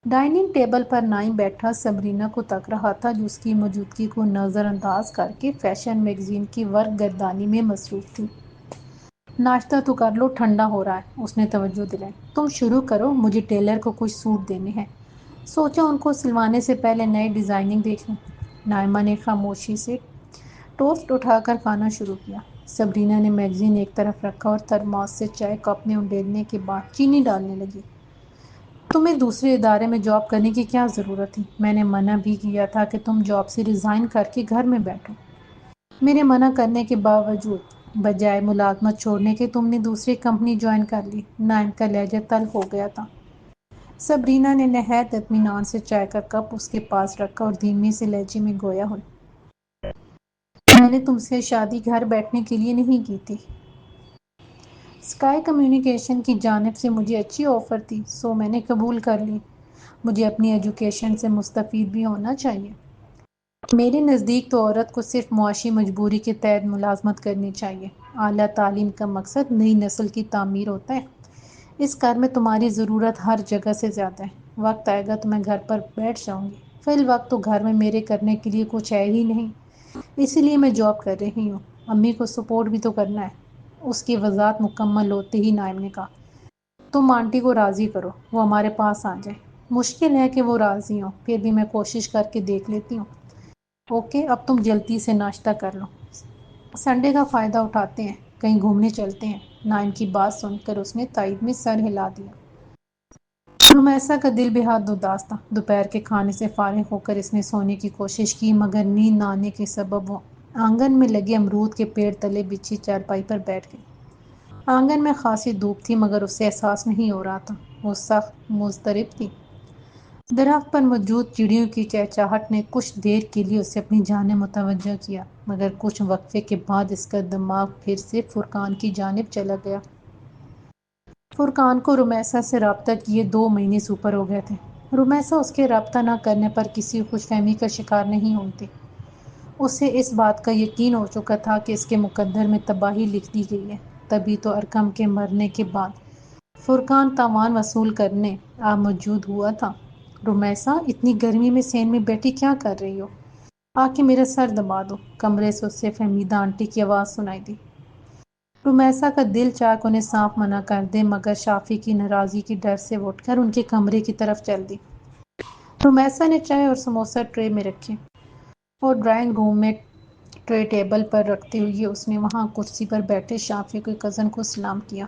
ڈائننگ ٹیبل پر نائم بیٹھا سبرینا کو تک رہا تھا جو اس کی موجودگی کو نظر انداز کر کے فیشن میگزین کی ورق گردانی میں مصروف تھی۔ ناشتہ تو کر لو، ٹھنڈا ہو رہا ہے، اس نے توجہ دلائی۔ تم شروع کرو، مجھے ٹیلر کو کچھ سوٹ دینے ہیں۔ سوچا ان کو سلوانے سے پہلے نئے ڈیزائننگ دیکھ لوں۔ نائمہ نے خاموشی سے ٹوسٹ اٹھا کر کھانا شروع کیا۔ سبرینا نے میگزین ایک طرف رکھا اور تھرماس سے چائے کپ میں انڈیلنے کے بعد چینی ڈالنے لگی۔ تمہیں دوسرے ادارے میں جاب کرنے کی کیا ضرورت تھی؟ میں نے منع بھی کیا تھا کہ تم جاب سے ریزائن کر کے گھر میں بیٹھو۔ میرے منع کرنے کے باوجود بجائے ملازمت چھوڑنے کے تم نے دوسری کمپنی جوائن کر لی۔ نائم کا لہجہ تلخ ہو گیا تھا۔ سبرینا نے نہایت اطمینان سے چائے کا کپ اس کے پاس رکھا اور دھیمے سے لہجے میں گویا ہوئی۔ میں نے تم سے شادی گھر بیٹھنے کے لیے نہیں کی تھی۔ اسکائی کمیونیکیشن کی جانب سے مجھے اچھی آفر تھی سو میں نے قبول کر لی۔ مجھے اپنی ایجوکیشن سے مستفید بھی ہونا چاہیے۔ میرے نزدیک تو عورت کو صرف معاشی مجبوری کے تحت ملازمت کرنی چاہیے۔ اعلیٰ تعلیم کا مقصد نئی نسل کی تعمیر ہوتا ہے۔ اس کار میں تمہاری ضرورت ہر جگہ سے زیادہ ہے۔ وقت آئے گا تو میں گھر پر بیٹھ جاؤں گی۔ فی الوقت تو گھر میں میرے کرنے کے لیے کچھ ہے ہی نہیں، اسی لیے میں جاب کر رہی ہوں۔ امی کو سپورٹ بھی تو کرنا ہے۔ اس کی وضاحت مکمل ہوتے ہی نائم نے کہا، تم آنٹی کو راضی کرو، وہ ہمارے پاس آ جائے۔ مشکل ہے کہ وہ راضی ہوں، پھر بھی میں کوشش کر کے دیکھ لیتی ہوں۔ اوکے اب تم جلدی سے ناشتہ کر لو، سنڈے کا فائدہ اٹھاتے ہیں، کہیں گھومنے چلتے ہیں۔ نائم کی بات سن کر اس نے تائید میں سر ہلا دیا۔ رمیسا کا دل بے حد اداس تھا۔ دوپہر کے کھانے سے فارغ ہو کر اس نے سونے کی کوشش کی مگر نیند نہ آنے کے سبب وہ آنگن میں لگے امرود کے پیڑ تلے بچھی چارپائی پر بیٹھ گئی۔ آنگن میں خاصی دھوپ تھی مگر اسے احساس نہیں ہو رہا تھا، وہ سخت مضطرب تھی۔ درخت پر موجود چڑیوں کی چہچہاہٹ نے کچھ دیر کے لیے اسے اپنی جانب متوجہ کیا مگر کچھ وقفے کے بعد اس کا دماغ پھر سے فرقان کی جانب چلا گیا۔ فرقان کو رمیسا سے رابطہ کیے 2 مہینے سے اوپر ہو گئے تھے۔ رمیسا اس کے رابطہ نہ کرنے پر کسی خوش فہمی کا شکار نہیں ہوتی۔ اسے اس بات کا یقین ہو چکا تھا کہ اس کے مقدر میں تباہی لکھ دی گئی ہے۔ تبھی تو ارقم کے مرنے کے بعد فرقان تاوان وصول کرنے موجود ہوا تھا۔ رمیسا اتنی گرمی میں سین میں بیٹھی کیا کر رہی ہو؟ آ کے میرا سر دبا دو۔ کمرے سے اسے فہمیدہ آنٹی کی آواز سنائی دی۔ رمیسا کا دل چاہ کہ انہیں صاف منع کر دے مگر شافی کی ناراضگی کی ڈر سے وہ اٹھ کر ان کے کمرے کی طرف چل دی۔ رمیسا نے چائے اور سموسہ ٹرے میں رکھے اور ڈرائنگ روم میں ٹرے ٹیبل پر رکھتے ہوئے اس نے وہاں کرسی پر بیٹھے شافی کے کزن کو سلام کیا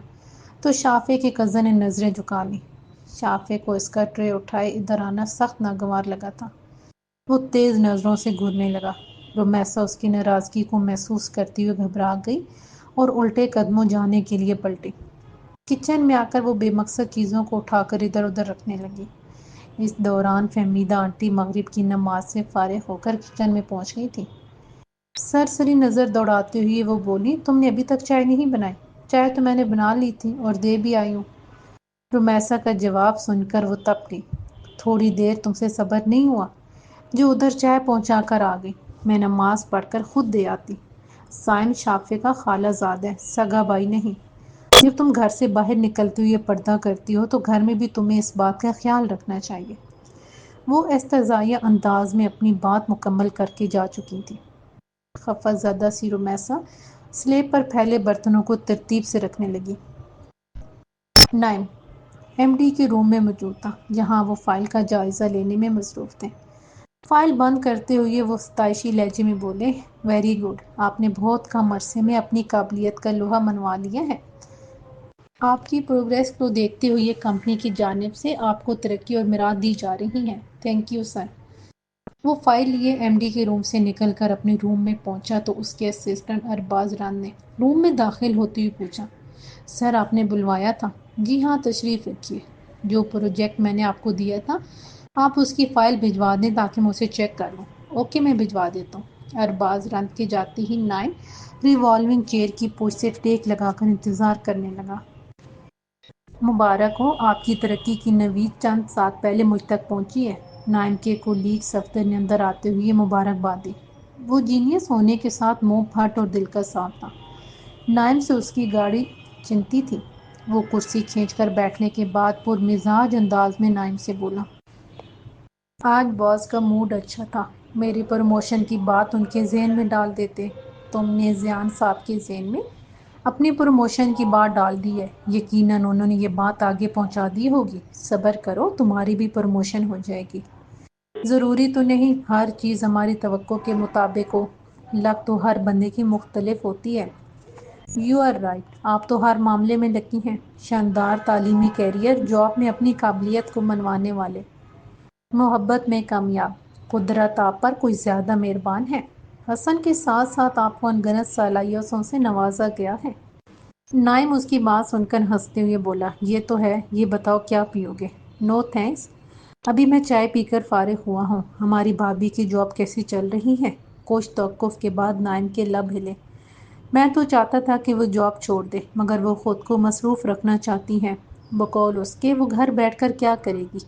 تو شافی کے کزن نے نظریں جھکا لیں۔ شافی کو اس کا ٹرے اٹھائے ادھر آنا سخت ناگوار لگا تھا۔ وہ تیز نظروں سے گھورنے لگا۔ رمیسا اس کی ناراضگی کو محسوس کرتی ہوئے گھبرا گئی اور الٹے قدموں جانے کے لیے پلٹی۔ کچن میں آ کر وہ بے مقصد چیزوں کو اٹھا کر ادھر ادھر رکھنے لگی۔ اس دوران فہمیدہ آنٹی مغرب کی نماز سے فارغ ہو کر کچن میں پہنچ گئی تھی۔ سرسری نظر دوڑاتے ہوئے وہ بولی، تم نے ابھی تک چائے نہیں بنائی؟ چائے تو میں نے بنا لی تھی اور دے بھی آئی ہوں۔ رمیسا کا جواب سن کر وہ تپ گئی۔ تھوڑی دیر تم سے صبر نہیں ہوا جو ادھر چائے پہنچا کر آ گئی؟ میں نماز پڑھ کر خود دے آتی۔ سائن شافی کا خالہ زاد ہے، سگا بھائی نہیں۔ جب تم گھر سے باہر نکلتے ہوئے پردہ کرتی ہو تو گھر میں بھی تمہیں اس بات کا خیال رکھنا چاہیے۔ وہ استہزائیہ انداز میں اپنی بات مکمل کر کے جا چکی تھی۔ خفا زدہ سی رمیسا سلیب پر پھیلے برتنوں کو ترتیب سے رکھنے لگی۔ نائم ایم ڈی کے روم میں موجود تھا جہاں وہ فائل کا جائزہ لینے میں مصروف تھے۔ فائل بند کرتے ہوئے وہ ستائشی لہجے میں بولے، ویری گڈ، آپ نے بہت کم عرصے میں اپنی قابلیت کا لوہا منوا لیا ہے۔ آپ کی پروگریس کو دیکھتے ہوئے کمپنی کی جانب سے آپ کو ترقی اور مراعات دی جا رہی ہیں۔ Thank you sir. وہ فائل لیے ایم ڈی کے روم سے نکل کر اپنے روم میں پہنچا تو اس کے اسسٹنٹ ارباز ران نے روم میں داخل ہوتے ہوئے پوچھا، سر آپ نے بلوایا تھا؟ جی ہاں تشریف رکھیے۔ جو پروجیکٹ میں نے آپ کو دیا تھا آپ اس کی فائل بھجوا دیں تاکہ میں اسے چیک کر لوں۔ اوکے میں بھجوا دیتا ہوں۔ ارباز ران کے جاتے ہی نائم ریوالونگ چیئر کی پوچھ سے ٹیک لگا کر انتظار کرنے لگا۔ مبارک ہو، آپ کی ترقی کی نوید چند ساتھ پہلے مجھ تک پہنچی ہے۔ نائم کے کولیگ صفدر نے اندر آتے ہوئے مبارکباد دی۔ وہ جینیس ہونے کے ساتھ منہ پھٹ اور دل کا صاف تھا۔ نائم سے اس کی گاڑی چنتی تھی۔ وہ کرسی کھینچ کر بیٹھنے کے بعد پرمزاج انداز میں نائم سے بولا، آج باس کا موڈ اچھا تھا، میری پروموشن کی بات ان کے ذہن میں ڈال دیتے۔ تم نے زیان صاحب کے ذہن میں اپنی پروموشن کی بات ڈال دی ہے، یقیناً انہوں نے یہ بات آگے پہنچا دی ہوگی۔ صبر کرو، تمہاری بھی پروموشن ہو جائے گی۔ ضروری تو نہیں ہر چیز ہماری توقع کے مطابق ہو، لک تو ہر بندے کی مختلف ہوتی ہے۔ یو آر رائٹ، آپ تو ہر معاملے میں لکی ہیں، شاندار تعلیمی کیریئر، جاب میں اپنی قابلیت کو منوانے والے، محبت میں کامیاب، قدرت آپ پر کوئی زیادہ مہربان ہے۔ حسن کے ساتھ ساتھ آپ کو انگنت صلاحیتوں سے نوازا گیا ہے۔ نائم اس کی بات سن کر ہنستے ہوئے بولا، یہ تو ہے، یہ بتاؤ کیا پیو گے؟ نو تھینکس، ابھی میں چائے پی کر فارغ ہوا ہوں۔ ہماری بھابھی کی جاب کیسی چل رہی ہے؟ کچھ توقف کے بعد نائم کے لب ہلے۔ میں تو چاہتا تھا کہ وہ جاب چھوڑ دے مگر وہ خود کو مصروف رکھنا چاہتی ہیں، بقول اس کے وہ گھر بیٹھ کر کیا کرے گی۔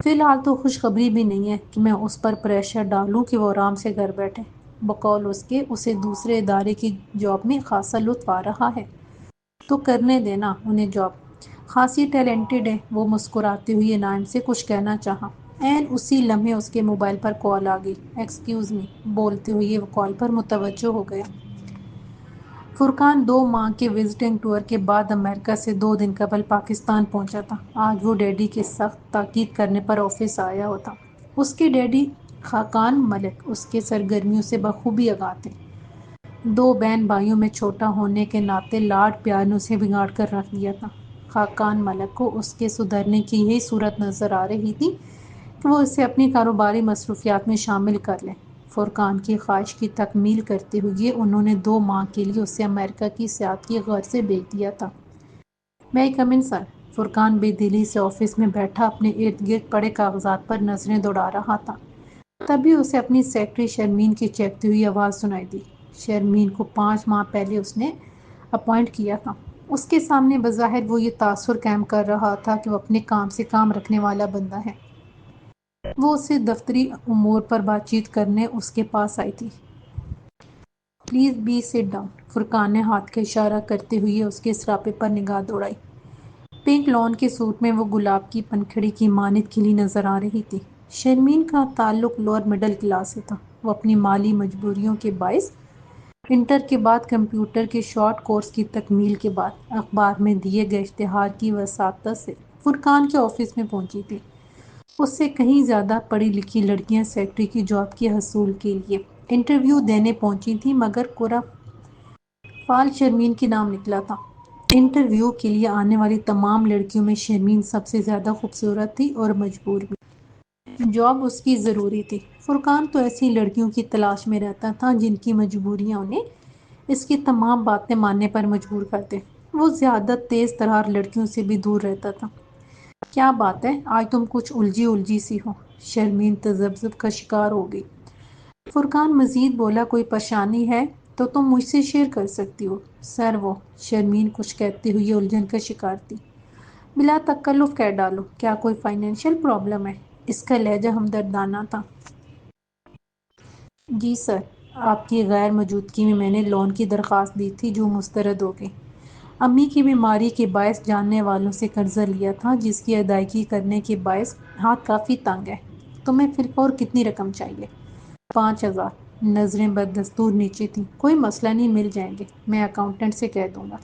فی الحال تو خوشخبری بھی نہیں ہے کہ میں اس پر پریشر ڈالوں کہ وہ آرام سے گھر بیٹھے، بقول اس کے اسے دوسرے ادارے کی جاب میں خاصا لطف آ رہا ہے، تو کرنے دینا انہیں جاب، خاصی ٹیلنٹڈ ہے۔ وہ مسکراتے ہوئے نائم سے کچھ کہنا چاہا، عین اسی لمحے اس کے موبائل پر کال آ گئی۔ ایکسکیوز می، بولتے ہوئے وہ کال پر متوجہ ہو گیا۔ فرقان 2 ماہ کے وزٹنگ ٹور کے بعد امریکہ سے 2 دن قبل پاکستان پہنچا تھا۔ آج وہ ڈیڈی کے سخت تاکید کرنے پر آفس آیا ہوتا۔ اس کے ڈیڈی خاقان ملک اس کے سرگرمیوں سے بخوبی آگاہ تھے۔ دو بہن بھائیوں میں چھوٹا ہونے کے ناطے لاڈ پیار نے اسے بگاڑ کر رکھ دیا تھا۔ خاقان ملک کو اس کے سدھرنے کی یہی صورت نظر آ رہی تھی کہ وہ اسے اپنی کاروباری مصروفیات میں شامل کر لیں۔ فرقان کی خواہش کی تکمیل کرتے ہوئے انہوں نے 2 ماہ کے لیے اسے امریکہ کی سیاحت کی غرض سے بھیج دیا تھا۔ میں کم ان سر؟ فرقان بے دلی سے آفس میں بیٹھا اپنے ارد گرد پڑے کاغذات پر نظریں دوڑا رہا تھا۔ تبھی اسے اپنی سیکرٹری شرمین کی چہکتی ہوئی آواز سنائی دی۔ شرمین کو 5 ماہ پہلے اس نے اپوائنٹ کیا تھا۔ اس کے سامنے بظاہر وہ یہ تاثر قائم کر رہا تھا کہ وہ اپنے کام سے کام رکھنے والا بندہ ہے۔ وہ اس سے دفتری امور پر بات چیت کرنے اس کے پاس آئی تھی۔ Please be sit down. Furqan نے ہاتھ کا اشارہ کرتے ہوئے اس کے سراپے پر نگاہ دوڑائی۔ پنک لون کے سوٹ میں وہ گلاب کی پنکھڑی کی مانند کھلی نظر آ رہی تھی۔ شرمین کا تعلق لوور مڈل کلاس سے تھا۔ وہ اپنی مالی مجبوریوں کے باعث انٹر کے بعد کمپیوٹر کے شارٹ کورس کی تکمیل کے بعد اخبار میں دیے گئے اشتہار کی وساطت سے فرقان کے آفس میں پہنچی تھی۔ اس سے کہیں زیادہ پڑھی لکھی لڑکیاں سیکرٹری کی جاب کے حصول کے لیے انٹرویو دینے پہنچی تھیں، مگر قرہ فال شرمین کے نام نکلا تھا۔ انٹرویو کے لیے آنے والی تمام لڑکیوں میں شرمین سب سے زیادہ خوبصورت تھی اور مجبور بھی۔ جاب اس کی ضروری تھی۔ فرقان تو ایسی لڑکیوں کی تلاش میں رہتا تھا جن کی مجبوریاں انہیں اس کی تمام باتیں ماننے پر مجبور کر دیں۔ وہ زیادہ تیز ترار لڑکیوں سے بھی دور رہتا تھا۔ کیا بات ہے، آج تم کچھ الجھی سی ہو؟ شرمین تذبذب کا شکار ہو گئی۔ فرقان مزید بولا، کوئی پریشانی ہے تو تم مجھ سے شیئر کر سکتی ہو سر۔ وہ شرمین کچھ کہتے ہوئے الجھن کا شکار تھی۔ بلا تکلف کہہ ڈالو، کیا کوئی فائنینشیل پرابلم ہے؟ اس کا لہجہ ہمدردانہ تھا۔ جی سر، آپ کی غیر موجودگی میں نے لون کی درخواست دی تھی جو مسترد ہو گئی۔ امی کی بیماری کے باعث جاننے والوں سے قرضہ لیا تھا جس کی ادائیگی کرنے کے باعث ہاتھ کافی تنگ ہے۔ تمہیں پھر اور کتنی رقم چاہیے؟ 5,000۔ نظریں بدستور نیچے تھیں۔ کوئی مسئلہ نہیں، مل جائیں گے، میں اکاؤنٹنٹ سے کہہ دوں گا۔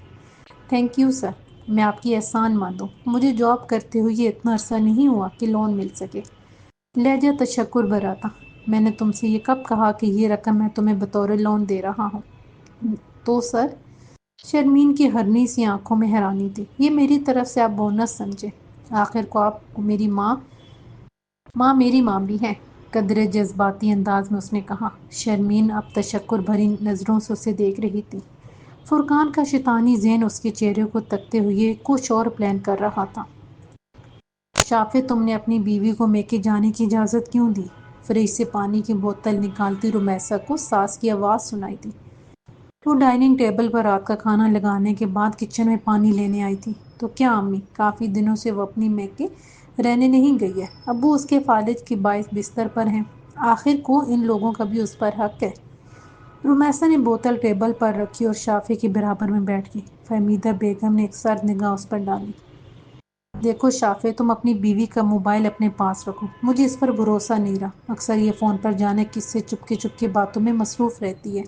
تھینک یو سر، میں آپ کی احسان مند ہوں۔ مجھے جاب کرتے ہوئے اتنا عرصہ نہیں ہوا کہ لون مل سکے۔ لہجہ تشکر بھرا تھا۔ میں نے تم سے یہ کب کہا کہ یہ رقم میں تمہیں بطور لون دے رہا ہوں؟ تو سر؟ شرمین کی ہرنی سی آنکھوں میں حیرانی تھی۔ یہ میری طرف سے آپ بونس سمجھے۔ آخر کو آپ میری ماں میری ماں بھی ہیں، قدرے جذباتی انداز میں اس نے کہا۔ شرمین اب تشکر بھری نظروں سے اسے دیکھ رہی تھی۔ فرقان کا شیطانی ذہن اس کے چہرے کو تکتے ہوئے کچھ اور پلان کر رہا تھا۔ شافع، تم نے اپنی بیوی کو میکے جانے کی اجازت کیوں دی؟ فریج سے پانی کی بوتل نکالتی رمیسا کو ساس کی آواز سنائی دی۔ وہ ڈائننگ ٹیبل پر رات کا کھانا لگانے کے بعد کچن میں پانی لینے آئی تھی۔ تو کیا امی؟ کافی دنوں سے وہ اپنی میکے رہنے نہیں گئی ہے۔ ابو اس کے فالج کے باعث بستر پر ہیں۔ آخر کو ان لوگوں کا بھی اس پر حق ہے۔ رمیسا نے بوتل ٹیبل پر رکھی اور شافع کے برابر میں بیٹھ گئی۔ فہمیدہ بیگم نے ایک سرد نگاہ اس پر ڈالی۔ دیکھو شافع، تم اپنی بیوی کا موبائل اپنے پاس رکھو۔ مجھے اس پر بھروسہ نہیں رہا۔ اکثر یہ فون پر جانے کس سے چپکے باتوں میں مصروف رہتی ہے۔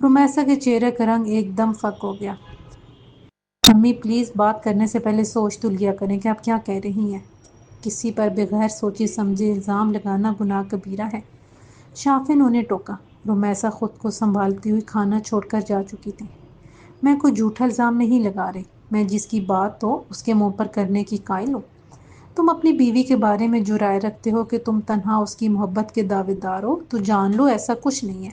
رمیسا کے چہرے کا رنگ ایک دم فک ہو گیا۔ امی پلیز، بات کرنے سے پہلے سوچ تو لیا کریں کہ آپ کیا کہہ رہی ہیں۔ کسی پر بغیر سوچے سمجھے الزام لگانا گناہ کبیرہ ہے، شافع نے انہیں ٹوکا۔ رمیسا خود کو سنبھالتی ہوئی کھانا چھوڑ کر جا چکی تھی۔ میں کوئی جھوٹا الزام نہیں لگا رہی، میں جس کی بات ہو اس کے منہ پر کرنے کی قائل ہوں۔ تم اپنی بیوی کے بارے میں جو رائے رکھتے ہو کہ تم تنہا اس کی محبت کے دعوے دار ہو، تو جان لو ایسا کچھ نہیں ہے۔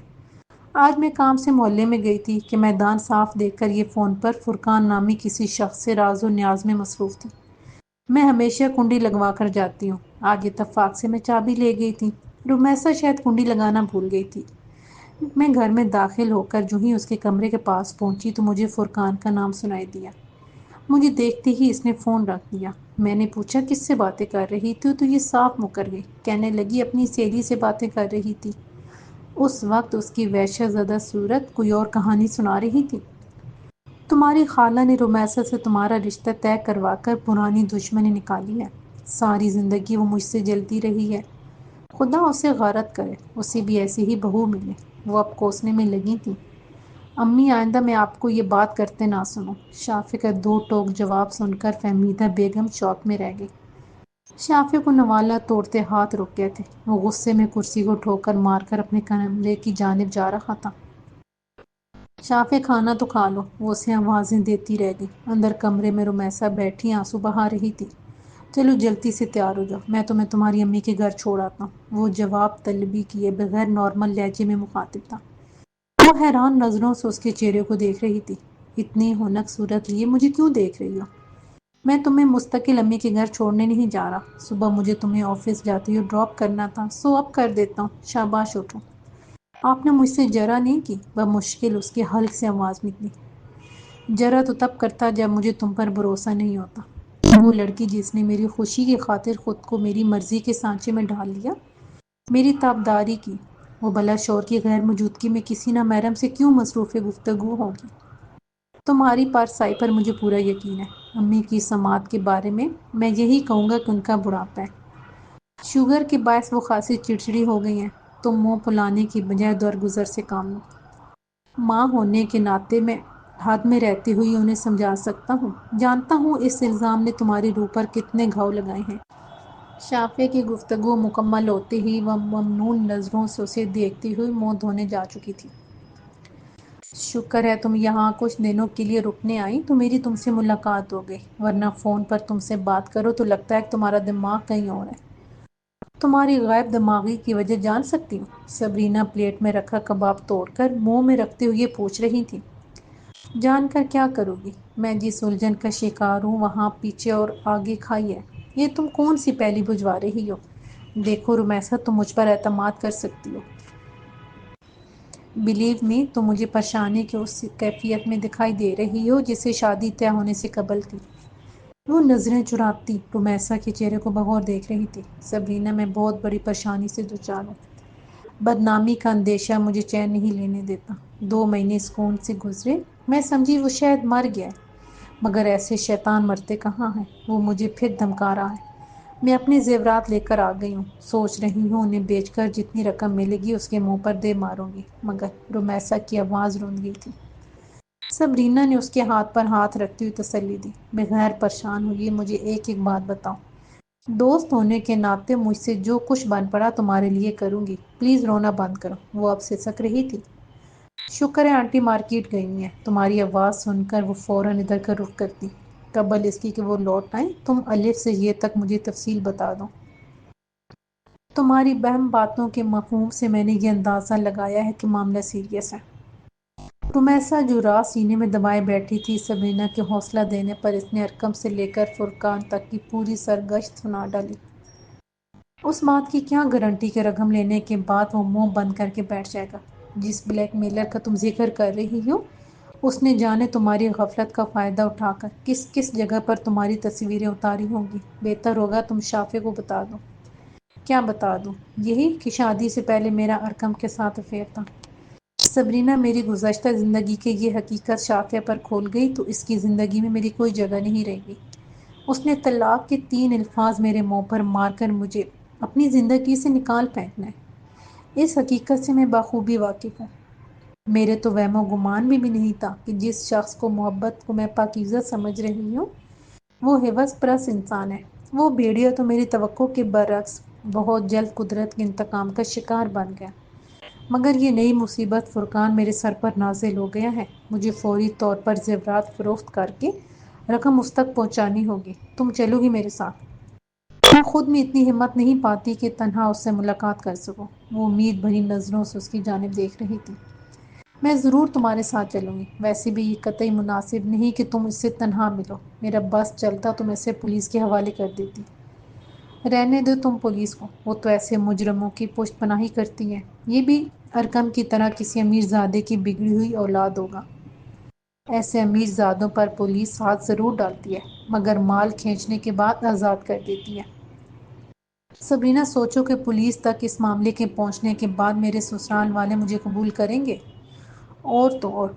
آج میں کام سے محلے میں گئی تھی کہ میدان صاف دیکھ کر یہ فون پر فرقان نامی کسی شخص سے راز و نیاز میں مصروف تھی۔ میں ہمیشہ کنڈی لگوا کر جاتی ہوں، آج اتفاق سے میں چابی لے گئی تھی۔ رمیسا شاید کنڈی لگانا بھول گئی تھی۔ میں گھر میں داخل ہو کر جو ہی اس کے کمرے کے پاس پہنچی تو مجھے فرقان کا نام سنائی دیا۔ مجھے دیکھتے ہی اس نے فون رکھ دیا۔ میں نے پوچھا کس سے باتیں کر رہی تھی تو یہ صاف مکر گئی، کہنے لگی اپنی سہیلی سے باتیں کر رہی تھی۔ اس وقت اس کی وحشت زدہ صورت کوئی اور کہانی سنا رہی تھی۔ تمہاری خالہ نے رمیسا سے تمہارا رشتہ طے کروا کر پرانی دشمنی نکالی ہے۔ ساری زندگی وہ مجھ سے جلتی رہی ہے۔ خدا اسے غارت کرے، اسے بھی ایسی ہی بہو ملے۔ وہ اب کوسنے میں لگی تھی۔ امی آئندہ میں آپ کو یہ بات کرتے نہ سنوں۔ شافع کا دو ٹوک جواب سن کر فہمیدہ بیگم شوق میں رہ گئی۔ شافع کو نوالا توڑتے ہاتھ رک گئے تھے۔ وہ غصے میں کرسی کو ٹھوکر مار کر اپنے کمرے کی جانب جا رہا تھا۔ شافع کھانا تو کھا لو، وہ اسے آوازیں دیتی رہ گئی۔ اندر کمرے میں رمیسا بیٹھی آنسو بہا رہی تھی۔ چلو جلدی سے تیار ہو جاؤ، میں تمہیں تمہاری امی کے گھر چھوڑ آتا ہوں۔ وہ جواب طلبی کیے بغیر نارمل لہجے میں مخاطب تھا۔ وہ حیران نظروں سے اس کے چہرے کو دیکھ رہی تھی۔ اتنی ہونک صورت لیے مجھے کیوں دیکھ رہی ہو؟ میں تمہیں مستقل امی کے گھر چھوڑنے نہیں جا رہا۔ صبح مجھے تمہیں آفس جاتے ہوئے ڈراپ کرنا تھا، سو اب کر دیتا ہوں۔ شاباش اٹھو۔ آپ نے مجھ سے جرا نہیں کی؟ بمشکل اس کے حلق سے آواز نکلی۔ جرا تو تب کرتا جب مجھے تم پر بھروسہ نہیں ہوتا۔ وہ لڑکی جس نے میری خوشی کی خاطر خود کو میری مرضی کے سانچے میں ڈال لیا، میری تابداری کی، وہ بلا شور کی غیر موجودگی میں کسی نامحرم سے کیوں مصروف گفتگو ہوگی؟ تمہاری پارسائی پر مجھے پورا یقین ہے۔ امی کی سماعت کے بارے میں یہی کہوں گا کہ ان کا بڑھاپا ہے۔ شوگر کے باعث وہ خاصی چڑچڑی ہو گئی ہیں۔ تم منہ پھلانے کی بجائے درگزر سے کام لو۔ ماں ہونے کے ناطے میں حد میں رہتے ہوئے انہیں سمجھا سکتا ہوں۔ جانتا ہوں اس الزام نے تمہاری روح پر کتنے گھاؤ لگائے ہیں۔ شافع کی گفتگو مکمل ہوتے ہی وہ ممنون نظروں سے اسے دیکھتی ہوئی منہ دھونے جا چکی تھی۔ شکر ہے تم یہاں کچھ دنوں کے لیے رکنے آئی تو میری تم سے ملاقات ہو گئی، ورنہ فون پر تم سے بات کرو تو لگتا ہے کہ تمہارا دماغ کہیں اور ہے۔ تمہاری غائب دماغی کی وجہ جان سکتی ہوں؟ صبرینہ پلیٹ میں رکھا کباب توڑ کر منہ میں رکھتے ہوئے پوچھ رہی تھی۔ جان کر کیا کرو گی؟ میں جس الجھن کا شکار ہوں وہاں پیچھے اور آگے کھائی ہے۔ یہ تم کون سی پہلی بجھوا رہی ہو؟ دیکھو رمیسا، تم مجھ پر اعتماد کر سکتی ہو۔ بلیو می، تم مجھے پریشانی کی اس کیفیت میں دکھائی دے رہی ہو جسے شادی طے ہونے سے قبل تھی۔ وہ نظریں چراتی رمیسا کے چہرے کو بغور دیکھ رہی تھی۔ صبرینہ، میں بہت بڑی پریشانی سے دوچار ہوں۔ بدنامی کا اندیشہ مجھے چین نہیں لینے دیتا۔ 2 مہینے سکون سے گزرے، میں سمجھی وہ شاید مر گیا ہے، مگر ایسے شیطان مرتے کہاں ہیں؟ وہ مجھے پھر دھمکا رہا ہے۔ میں اپنے زیورات لے کر آ گئی ہوں، سوچ رہی ہوں انہیں بیچ کر جتنی رقم ملے گی اس کے منہ پر دے ماروں گی، مگر رمیسا کی آواز روند گئی تھی۔ صبرینہ نے اس کے ہاتھ پر ہاتھ رکھتی ہوئی تسلی دی۔ میں غیر پریشان ہوں، یہ مجھے ایک بات بتاؤ۔ دوست ہونے کے ناطے مجھ سے جو کچھ بن پڑا تمہارے لیے کروں گی، پلیز رونا بند کرو۔ وہ اب سسک رہی تھی۔ شکر ہے آنٹی مارکیٹ گئی ہیں، تمہاری آواز سن کر وہ فوراً ادھر کا رخ کرتی۔ قبل اس کی کہ وہ لوٹ آئیں، تم الف سے یہ تک مجھے تفصیل بتا دو۔ تمہاری بہم باتوں کے مفہوم سے میں نے یہ اندازہ لگایا ہے کہ معاملہ سیریس ہے۔ رمیسا جو راز سینے میں دبائے بیٹھی تھی، صبرینہ کے حوصلہ دینے پر اس نے ارقم سے لے کر فرقان تک کی پوری سرگشت سنا ڈالی۔ اس بات کی کیا گارنٹی کہ رقم لینے کے بعد وہ منہ بند کر کے بیٹھ جائے گا؟ جس بلیک میلر کا تم ذکر کر رہی ہو، اس نے جانے تمہاری غفلت کا فائدہ اٹھا کر کس کس جگہ پر تمہاری تصویریں اتاری ہوں گی۔ بہتر ہوگا تم شافع کو بتا دو۔ کیا بتا دوں؟ یہی کہ شادی سے پہلے میرا ارقم کے ساتھ افیئر تھا۔ صبرینہ، میری گزشتہ زندگی کی یہ حقیقت شافع پر کھول گئی تو اس کی زندگی میں میری کوئی جگہ نہیں رہے گی۔ اس نے طلاق کے 3 الفاظ میرے منہ پر مار کر مجھے اپنی زندگی سے نکال پھینکنا ہے۔ اس حقیقت سے میں بخوبی واقف ہوں۔ میرے تو وہم و گمان میں بھی نہیں تھا کہ جس شخص کو محبت کو میں پاکیزہ سمجھ رہی ہوں وہ ہوس پرست انسان ہے۔ وہ بھیڑیا تو میری توقع کے برعکس بہت جلد قدرت کے انتقام کا شکار بن گیا۔ مگر یہ نئی مصیبت فرقان میرے سر پر نازل ہو گیا ہے۔ مجھے فوری طور پر زیورات فروخت کر کے رقم اس تک پہنچانی ہوگی۔ تم چلو گی میرے ساتھ؟ میں خود میں اتنی ہمت نہیں پاتی کہ تنہا اس سے ملاقات کر سکوں۔ وہ امید بھری نظروں سے اس کی جانب دیکھ رہی تھی۔ میں ضرور تمہارے ساتھ چلوں گی۔ ویسے بھی یہ قطعی مناسب نہیں کہ تم اس سے تنہا ملو۔ میرا بس چلتا تو میں اسے پولیس کے حوالے کر دیتی۔ رہنے دو تم پولیس کو، وہ تو ایسے مجرموں کی پشت پناہی کرتی ہے۔ یہ بھی ارقم کی طرح کسی امیر زادے کی بگڑی ہوئی اولاد ہوگا۔ ایسے امیر زادوں پر پولیس ہاتھ ضرور ڈالتی ہے، مگر مال کھینچنے کے بعد آزاد کر دیتی ہے۔ صبرینہ، سوچو کہ پولیس تک اس معاملے کے پہنچنے کے بعد میرے سسرال والے مجھے قبول کریں گے، اور تو اور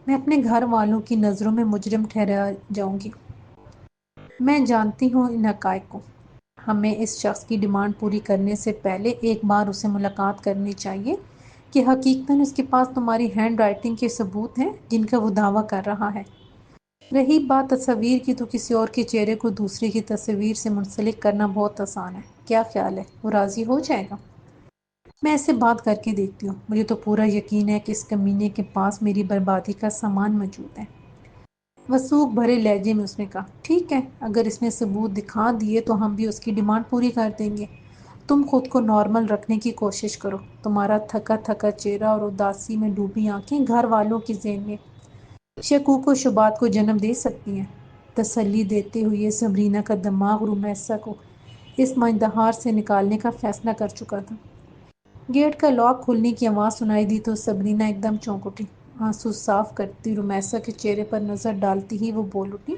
میں اپنے گھر والوں کی نظروں میں مجرم ٹھہرا جاؤں گی۔ میں جانتی ہوں ان حقائق کو۔ ہمیں اس شخص کی ڈیمانڈ پوری کرنے سے پہلے ایک بار اسے ملاقات کرنی چاہیے کہ حقیقتاً اس کے پاس تمہاری ہینڈ رائٹنگ کے ثبوت ہیں جن کا وہ دعویٰ کر رہا ہے۔ رہی بات تصویر کی تو کسی اور کے چہرے کو دوسرے کی تصویر سے منسلک کرنا بہت آسان ہے۔ کیا خیال ہے، وہ راضی ہو جائے گا؟ میں اسے بات کر کے دیکھتی ہوں، مجھے تو پورا یقین ہے کہ اس کمینے کے پاس میری بربادی کا سامان موجود ہے۔ وثوق بھرے لہجے میں اس نے کہا، ٹھیک ہے، اگر اس نے ثبوت دکھا دیے تو ہم بھی اس کی ڈیمانڈ پوری کر دیں گے۔ تم خود کو نارمل رکھنے کی کوشش کرو۔ تمہارا تھکا تھکا چہرہ اور اداسی میں ڈوبی آنکھیں گھر والوں کے ذہن میں شکوک و شبہات کو جنم دے سکتی ہیں۔ تسلی دیتے ہوئے صبرینہ کا دماغ رمیسا کو اس مائندہار سے نکالنے کا فیصلہ کر چکا تھا۔ گیٹ کا لاک کھلنے کی آواز سنائی دی تو صبرینہ ایک دم چونک اٹھی۔ آنسو صاف کرتی رمیسا کے چہرے پر نظر ڈالتی ہی وہ بول اٹھی،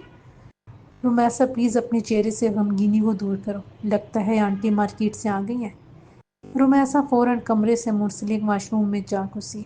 رمیسا پلیز اپنے چہرے سے غمگینی کو دور کرو، لگتا ہے آنٹی مارکیٹ سے آ گئی ہیں۔ رمیسا فوراً کمرے سے منسلک واش روم میں جا گھسی۔